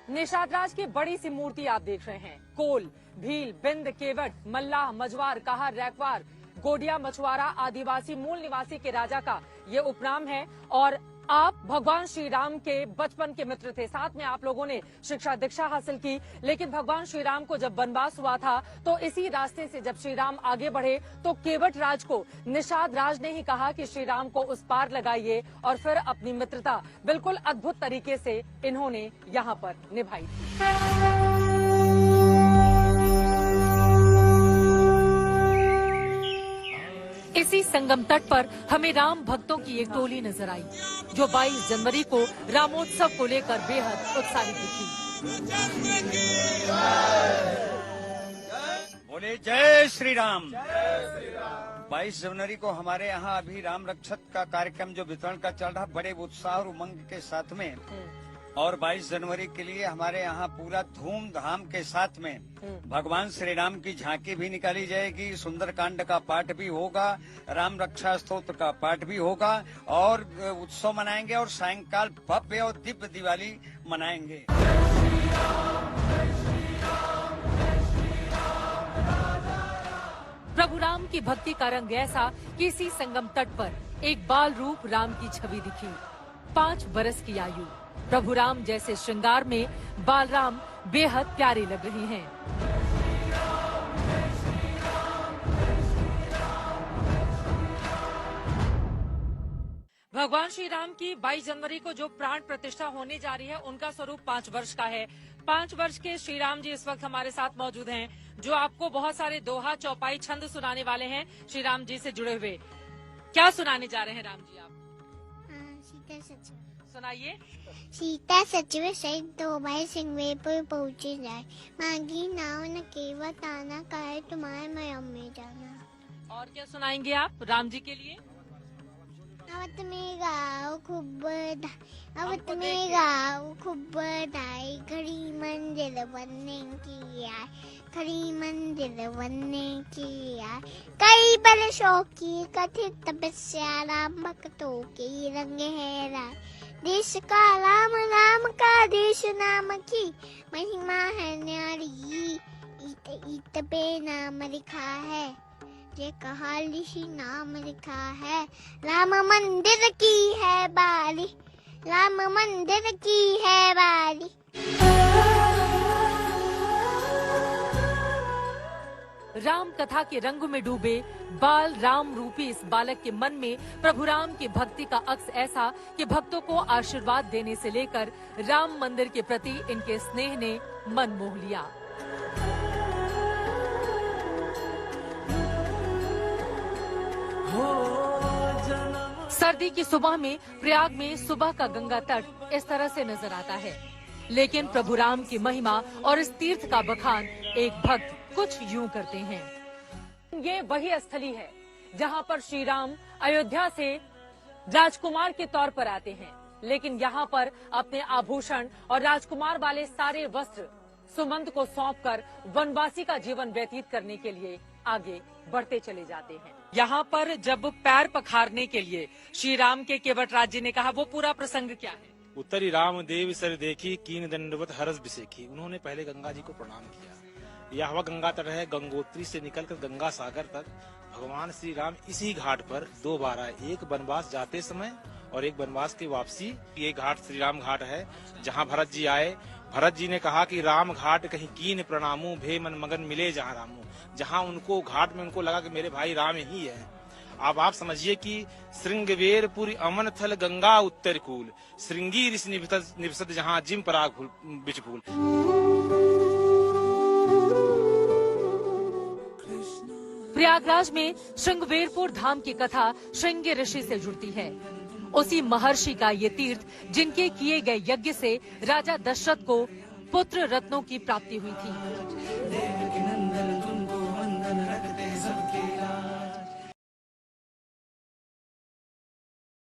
निषाद राज की बड़ी सी मूर्ति आप देख रहे हैं। कोल, भील, बिंद, केवट, मल्लाह, मझवार, काहर, रैकवार, गोडिया, मछुआरा, आदिवासी मूल निवासी के राजा का ये उपनाम है। और आप भगवान श्री राम के बचपन के मित्र थे, साथ में आप लोगों ने शिक्षा दीक्षा हासिल की। लेकिन भगवान श्री राम को जब वनवास हुआ था तो इसी रास्ते से जब श्री राम आगे बढ़े तो केवट राज को निषाद राज ने ही कहा कि श्री राम को उस पार लगाइए, और फिर अपनी मित्रता बिल्कुल अद्भुत तरीके से इन्होंने यहाँ पर निभाई थी। इसी संगम तट पर हमें राम भक्तों की एक टोली नजर आई, जो 22 जनवरी को रामोत्सव को लेकर बेहद उत्साहित दिखी। बोले जय श्री राम। 22 जनवरी को हमारे यहाँ अभी राम रक्षक का कार्यक्रम जो वितरण का चल रहा, बड़े उत्साह और उमंग के साथ में। और 22 जनवरी के लिए हमारे यहाँ पूरा धूमधाम के साथ में भगवान श्री राम की झांकी भी निकाली जाएगी, सुंदरकांड का पाठ भी होगा, राम रक्षा स्तोत्र का पाठ भी होगा, और उत्सव मनाएंगे और सायंकाल भव्य और दिव्य दिवाली मनाएंगे। प्रभु राम की भक्ति का रंग ऐसा कि इसी संगम तट पर एक बाल रूप राम की छवि दिखी। 5 बरस की आयु, प्रभु राम जैसे श्रृंगार में बालराम बेहद प्यारे लग रहे हैं। भगवान श्री राम की 22 जनवरी को जो प्राण प्रतिष्ठा होने जा रही है, उनका स्वरूप 5 वर्ष का है। 5 वर्ष के श्री राम जी इस वक्त हमारे साथ मौजूद हैं, जो आपको बहुत सारे दोहा, चौपाई, छंद सुनाने वाले हैं श्री राम जी से जुड़े हुए। क्या सुनाने जा रहे हैं राम जी आप? सीता सचिव सुनाइए। सीता सचिव सहित 2 भाई सिंहवेरपुर पहुँचे जाए, मांगी नाव न केवट आना, कहे तुम्हारे मयम में जाना। और क्या सुनाएंगे आप राम जी के लिए? अवत में गाओ खूब अवत में गाओ खूब दाई, घड़ी मंजिल बनने की आए, खड़ी मंजिल बनने की आए। कई बरसों की कथित तपस्या, राम भक्तों के रंग है राय। देश का राम, राम का देश, नाम की महिमा है न्यारी। इत इत पे नाम लिखा है, ये कहा ऋषि नाम लिखा है। राम मंदिर की है बारी, राम मंदिर की है बारी। राम कथा के रंग में डूबे बाल राम रूपी इस बालक के मन में प्रभु राम की भक्ति का अक्स ऐसा कि भक्तों को आशीर्वाद देने से लेकर राम मंदिर के प्रति इनके स्नेह ने मन मोह लिया। सर्दी की सुबह में प्रयाग में सुबह का गंगा तट इस तरह से नजर आता है, लेकिन प्रभु राम की महिमा और इस तीर्थ का बखान एक भक्त कुछ यूं करते हैं। ये वही स्थली है जहां पर श्री राम अयोध्या से राजकुमार के तौर पर आते हैं, लेकिन यहाँ पर अपने आभूषण और राजकुमार वाले सारे वस्त्र सुमंत को सौंपकर वनवासी का जीवन व्यतीत करने के लिए आगे बढ़ते चले जाते हैं। यहाँ पर जब पैर पखारने के लिए श्री राम के केवट राज जी ने कहा, वो पूरा प्रसंग क्या है? उत्तरी राम देव सर देखी, कीन दंडवत हरस बिसेखी। उन्होंने पहले गंगा जी को प्रणाम किया। यह वह गंगा तट है, गंगोत्री से निकलकर गंगा सागर तक भगवान श्री राम इसी घाट पर 2 बार आए, एक वनवास जाते समय और एक वनवास की वापसी। ये घाट श्री राम घाट है जहाँ भरत जी आए। भरत जी ने कहा कि राम घाट कहीं कीन प्रणामू, भे मन मगन मिले जहाँ रामू। जहाँ उनको घाट में उनको लगा कि मेरे भाई राम ही है। अब आप समझिए कि श्रृंगवेरपुरी अमन थल गंगा उत्तर कूल, श्रृंगी ऋषि निवसत जहाँ जिम पराग बिच फूल। प्रयागराज में श्रृंगवेरपुर धाम की कथा श्रृंगी ऋषि से जुड़ती है। उसी महर्षि का ये तीर्थ जिनके किए गए यज्ञ से राजा दशरथ को पुत्र रत्नों की प्राप्ति हुई थी।